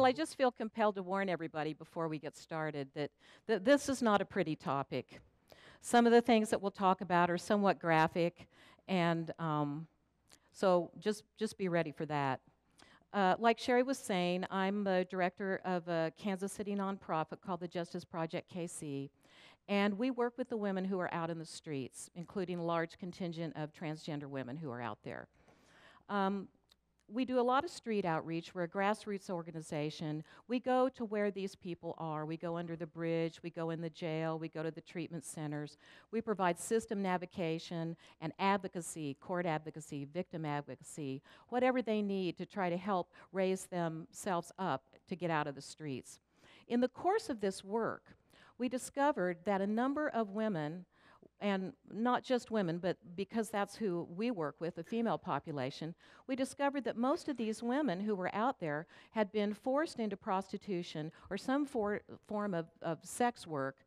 I just feel compelled to warn everybody before we get started that this is not a pretty topic. Some of the things that we'll talk about are somewhat graphic, and so just be ready for that. Like Sherry was saying, I'm the director of a Kansas City nonprofit called the Justice Project KC, and we work with the women who are out in the streets, including a large contingent of transgender women who are out there. We do a lot of street outreach. We're a grassroots organization. We go to where these people are. We go under the bridge, we go in the jail, we go to the treatment centers. We provide system navigation and advocacy, court advocacy, victim advocacy, whatever they need to try to help raise themselves up to get out of the streets. In the course of this work, we discovered that a number of women, and not just women, but because that's who we work with, the female population, we discovered that most of these women who were out there had been forced into prostitution or some form of sex work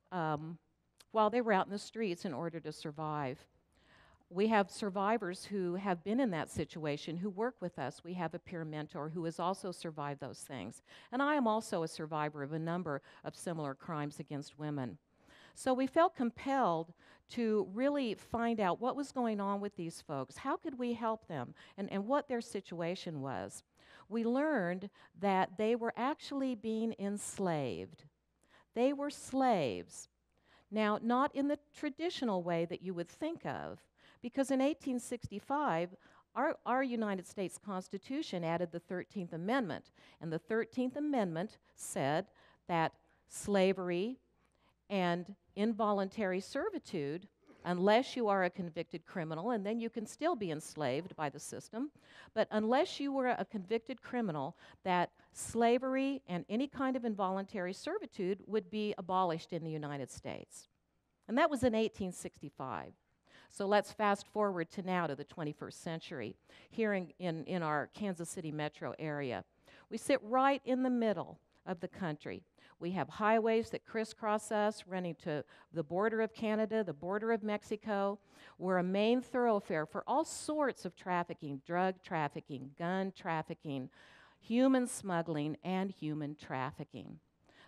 while they were out in the streets in order to survive. We have survivors who have been in that situation who work with us. We have a peer mentor who has also survived those things. And I am also a survivor of a number of similar crimes against women. So we felt compelled to really find out what was going on with these folks. How could we help them, and what their situation was. We learned that they were actually being enslaved. They were slaves. Now, not in the traditional way that you would think of, because in 1865, our United States Constitution added the 13th Amendment, and the 13th Amendment said that slavery and involuntary servitude, unless you are a convicted criminal, and then you can still be enslaved by the system, but unless you were a convicted criminal, that slavery and any kind of involuntary servitude would be abolished in the United States. And that was in 1865. So let's fast forward to now, to the 21st century, here in our Kansas City metro area. We sit right in the middle of the country. We have highways that crisscross us, running to the border of Canada, the border of Mexico. We're a main thoroughfare for all sorts of trafficking, drug trafficking, gun trafficking, human smuggling, and human trafficking.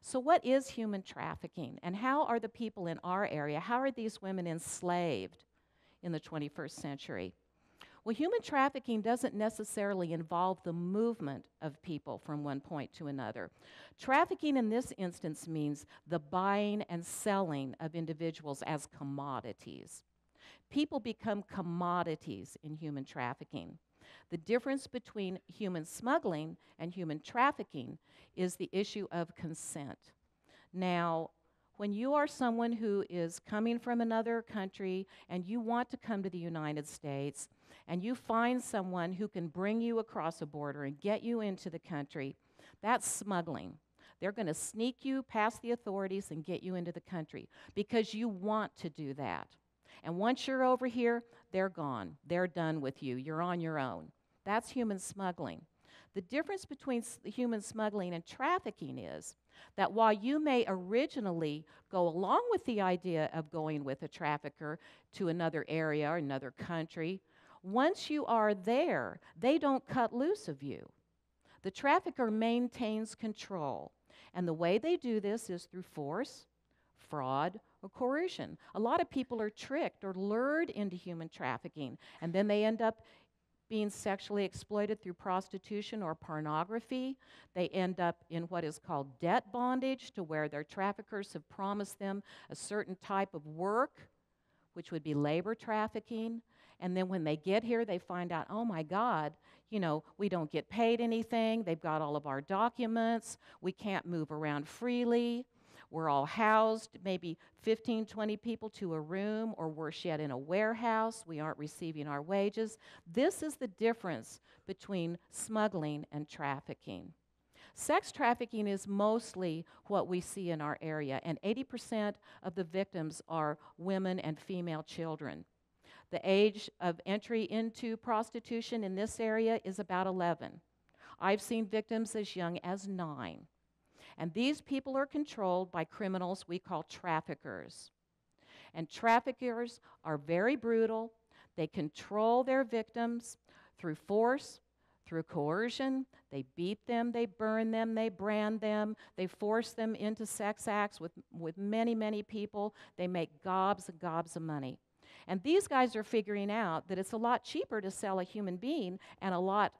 So what is human trafficking, and how are the people in our area, how are these women enslaved in the 21st century? Well, human trafficking doesn't necessarily involve the movement of people from one point to another. Trafficking in this instance means the buying and selling of individuals as commodities. People become commodities in human trafficking. The difference between human smuggling and human trafficking is the issue of consent. Now, when you are someone who is coming from another country and you want to come to the United States, and you find someone who can bring you across a border and get you into the country, that's smuggling. They're going to sneak you past the authorities and get you into the country because you want to do that. And once you're over here, they're gone. They're done with you. You're on your own. That's human smuggling. The difference between human smuggling and trafficking is that while you may originally go along with the idea of going with a trafficker to another area or another country, once you are there, they don't cut loose of you. The trafficker maintains control, and the way they do this is through force, fraud, or coercion. A lot of people are tricked or lured into human trafficking, and then they end up being sexually exploited through prostitution or pornography. They end up in what is called debt bondage, to where their traffickers have promised them a certain type of work, which would be labor trafficking. And then when they get here, they find out, oh my God, you know, we don't get paid anything. They've got all of our documents. We can't move around freely. We're all housed, maybe 15, 20 people to a room, or worse yet, in a warehouse. We aren't receiving our wages. This is the difference between smuggling and trafficking. Sex trafficking is mostly what we see in our area, and 80% of the victims are women and female children. The age of entry into prostitution in this area is about 11. I've seen victims as young as 9. And these people are controlled by criminals we call traffickers. And traffickers are very brutal. They control their victims through force, through coercion. They beat them, they burn them, they brand them, they force them into sex acts with many, many people. They make gobs and gobs of money. And these guys are figuring out that it's a lot cheaper to sell a human being and a lot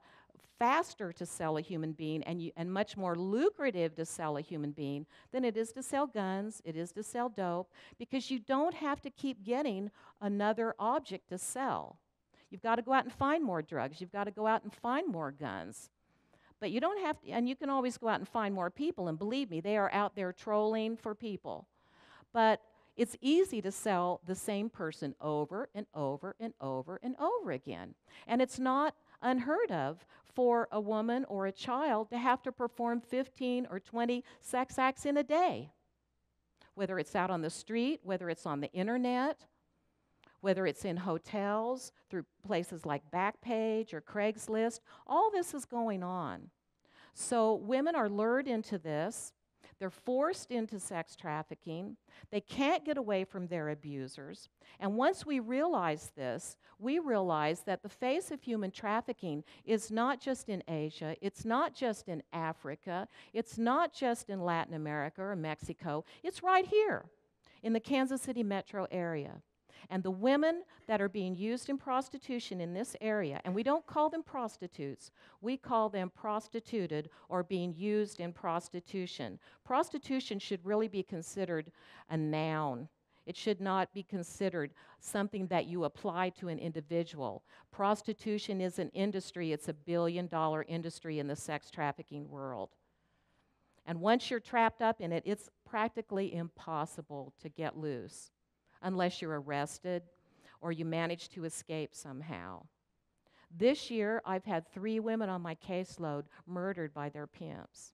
faster to sell a human being and much more lucrative to sell a human being than it is to sell guns, it is to sell dope, because you don't have to keep getting another object to sell. You've got to go out and find more drugs. You've got to go out and find more guns. But you don't have to, and you can always go out and find more people, and believe me, they are out there trolling for people. But it's easy to sell the same person over and over and over and over again. And it's not unheard of for a woman or a child to have to perform 15 or 20 sex acts in a day, whether it's out on the street, whether it's on the internet, whether it's in hotels, through places like Backpage or Craigslist. All this is going on. So women are lured into this. They're forced into sex trafficking. They can't get away from their abusers. And once we realize this, we realize that the face of human trafficking is not just in Asia, it's not just in Africa, it's not just in Latin America or Mexico, it's right here in the Kansas City metro area. And the women that are being used in prostitution in this area, and we don't call them prostitutes, we call them prostituted or being used in prostitution. Prostitution should really be considered a noun. It should not be considered something that you apply to an individual. Prostitution is an industry, it's a billion-dollar industry in the sex trafficking world. And once you're trapped up in it, it's practically impossible to get loose, unless you're arrested or you manage to escape somehow. This year, I've had 3 women on my caseload murdered by their pimps.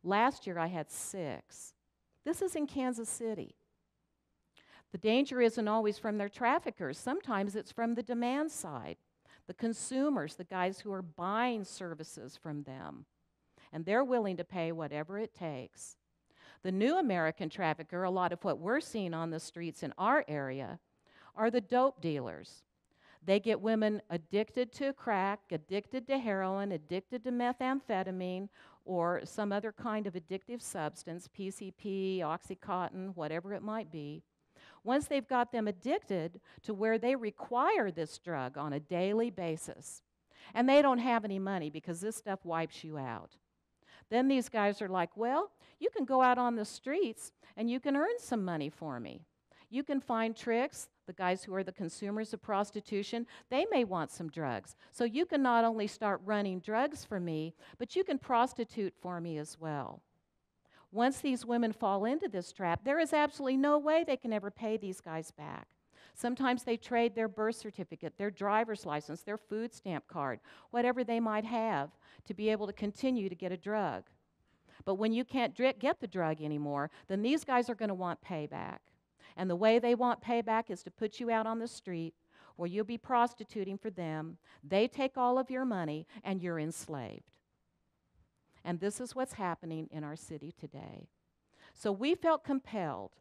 Last year, I had 6. This is in Kansas City. The danger isn't always from their traffickers. Sometimes it's from the demand side, the consumers, the guys who are buying services from them. And they're willing to pay whatever it takes. The new American trafficker, a lot of what we're seeing on the streets in our area, are the dope dealers. They get women addicted to crack, addicted to heroin, addicted to methamphetamine, or some other kind of addictive substance, PCP, Oxycontin, whatever it might be. Once they've got them addicted to where they require this drug on a daily basis, and they don't have any money because this stuff wipes you out. Then these guys are like, well, you can go out on the streets and you can earn some money for me. You can find tricks. The guys who are the consumers of prostitution, they may want some drugs. So you can not only start running drugs for me, but you can prostitute for me as well. Once these women fall into this trap, there is absolutely no way they can ever pay these guys back. Sometimes they trade their birth certificate, their driver's license, their food stamp card, whatever they might have to be able to continue to get a drug. But when you can't get the drug anymore, then these guys are going to want payback. And the way they want payback is to put you out on the street where you'll be prostituting for them. They take all of your money and you're enslaved. And this is what's happening in our city today. So we felt compelled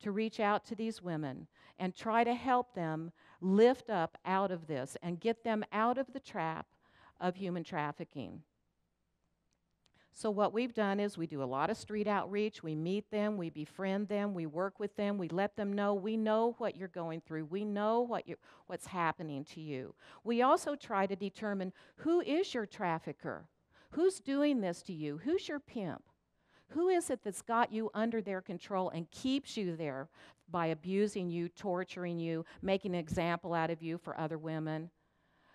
to reach out to these women and try to help them lift up out of this and get them out of the trap of human trafficking. So what we've done is we do a lot of street outreach. We meet them, we befriend them, we work with them, we let them know we know what you're going through. We know what's happening to you. We also try to determine who is your trafficker, who's doing this to you, who's your pimp. Who is it that's got you under their control and keeps you there by abusing you, torturing you, making an example out of you for other women?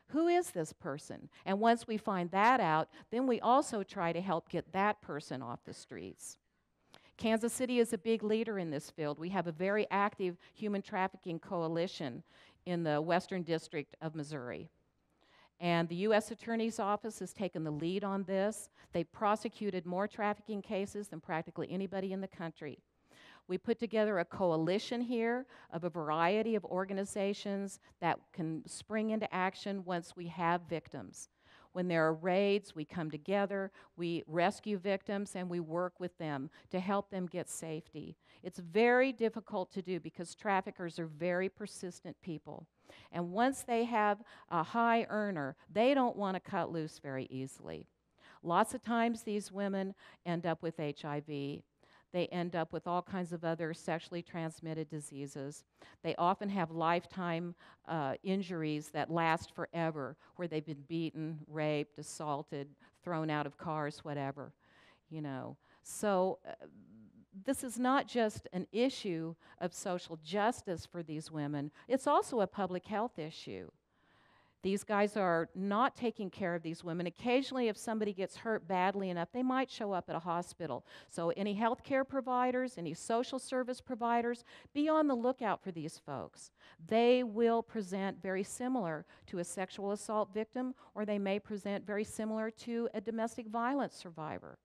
Who is this person? And once we find that out, then we also try to help get that person off the streets. Kansas City is a big leader in this field. We have a very active human trafficking coalition in the Western District of Missouri. And the U.S. Attorney's Office has taken the lead on this. They've prosecuted more trafficking cases than practically anybody in the country. We put together a coalition here of a variety of organizations that can spring into action once we have victims. When there are raids, we come together, we rescue victims, and we work with them to help them get safety. It's very difficult to do because traffickers are very persistent people. And once they have a high earner, they don't want to cut loose very easily. Lots of times these women end up with HIV. They end up with all kinds of other sexually transmitted diseases. They often have lifetime injuries that last forever, where they've been beaten, raped, assaulted, thrown out of cars, whatever, you know. So this is not just an issue of social justice for these women, it's also a public health issue. These guys are not taking care of these women. Occasionally, if somebody gets hurt badly enough, they might show up at a hospital. So any healthcare providers, any social service providers, be on the lookout for these folks. They will present very similar to a sexual assault victim, or they may present very similar to a domestic violence survivor.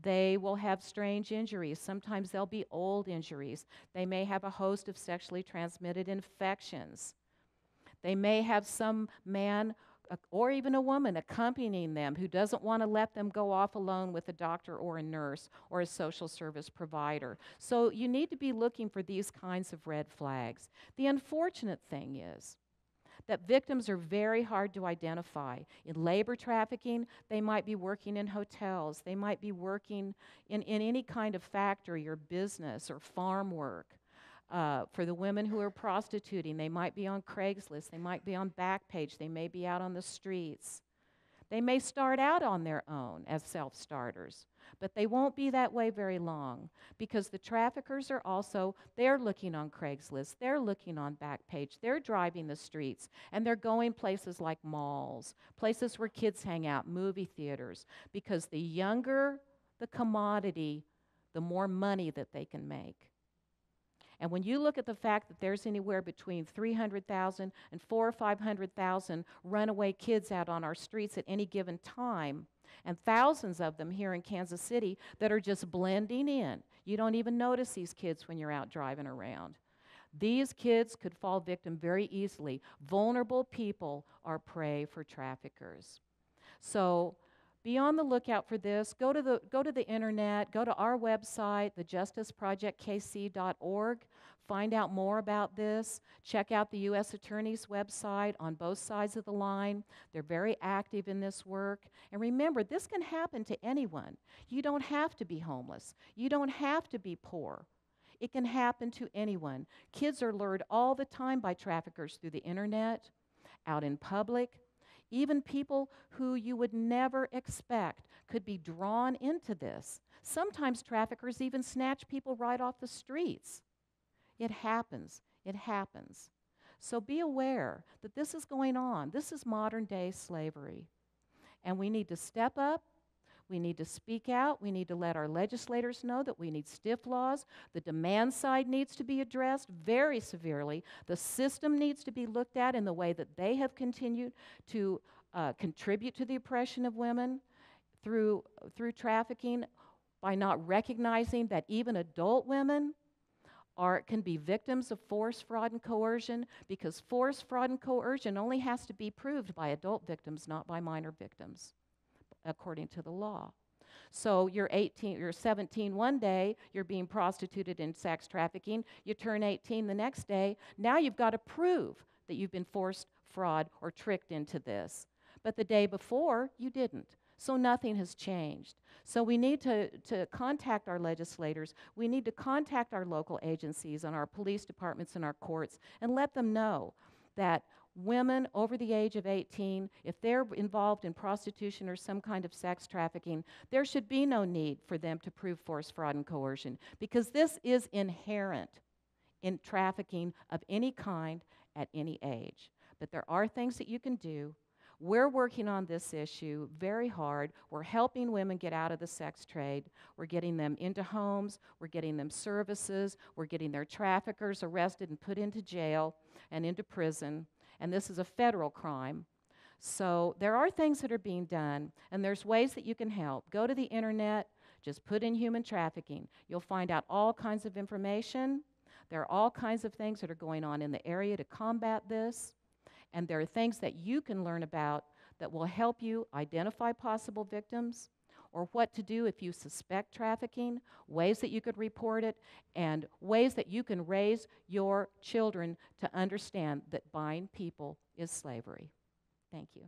They will have strange injuries. Sometimes they'll be old injuries. They may have a host of sexually transmitted infections. They may have some man or even a woman accompanying them who doesn't want to let them go off alone with a doctor or a nurse or a social service provider. So you need to be looking for these kinds of red flags. The unfortunate thing is that victims are very hard to identify. In labor trafficking, they might be working in hotels. They might be working in any kind of factory or business or farm work. For the women who are prostituting, they might be on Craigslist, they might be on Backpage, they may be out on the streets. They may start out on their own as self-starters, but they won't be that way very long, because the traffickers are also, they're looking on Craigslist, they're looking on Backpage, they're driving the streets, and they're going places like malls, places where kids hang out, movie theaters, because the younger the commodity, the more money that they can make. And when you look at the fact that there's anywhere between 300,000 and 400,000 or 500,000 runaway kids out on our streets at any given time, and thousands of them here in Kansas City that are just blending in. You don't even notice these kids when you're out driving around. These kids could fall victim very easily. Vulnerable people are prey for traffickers. So be on the lookout for this. Go to the internet, go to our website, thejusticeprojectkc.org. Find out more about this. Check out the U.S. Attorney's website on both sides of the line. They're very active in this work. And remember, this can happen to anyone. You don't have to be homeless. You don't have to be poor. It can happen to anyone. Kids are lured all the time by traffickers through the internet, out in public. Even people who you would never expect could be drawn into this. Sometimes traffickers even snatch people right off the streets. It happens. It happens. So be aware that this is going on. This is modern-day slavery. And we need to step up. We need to speak out. We need to let our legislators know that we need stiff laws. The demand side needs to be addressed very severely. The system needs to be looked at in the way that they have continued to contribute to the oppression of women through trafficking, by not recognizing that even adult women can be victims of force, fraud, and coercion, because force, fraud, and coercion only has to be proved by adult victims, not by minor victims, according to the law. So you're 17 one day, you're being prostituted in sex trafficking, you turn 18 the next day, now you've got to prove that you've been forced, fraud, or tricked into this. But the day before, you didn't. So nothing has changed. So we need to contact our legislators. We need to contact our local agencies and our police departments and our courts and let them know that women over the age of 18, if they're involved in prostitution or some kind of sex trafficking, there should be no need for them to prove force, fraud, and coercion, because this is inherent in trafficking of any kind at any age. But there are things that you can do. We're working on this issue very hard. We're helping women get out of the sex trade. We're getting them into homes. We're getting them services. We're getting their traffickers arrested and put into jail and into prison. And this is a federal crime. So there are things that are being done, and there's ways that you can help. Go to the internet. Just put in human trafficking. You'll find out all kinds of information. There are all kinds of things that are going on in the area to combat this. And there are things that you can learn about that will help you identify possible victims, or what to do if you suspect trafficking, ways that you could report it, and ways that you can raise your children to understand that buying people is slavery. Thank you.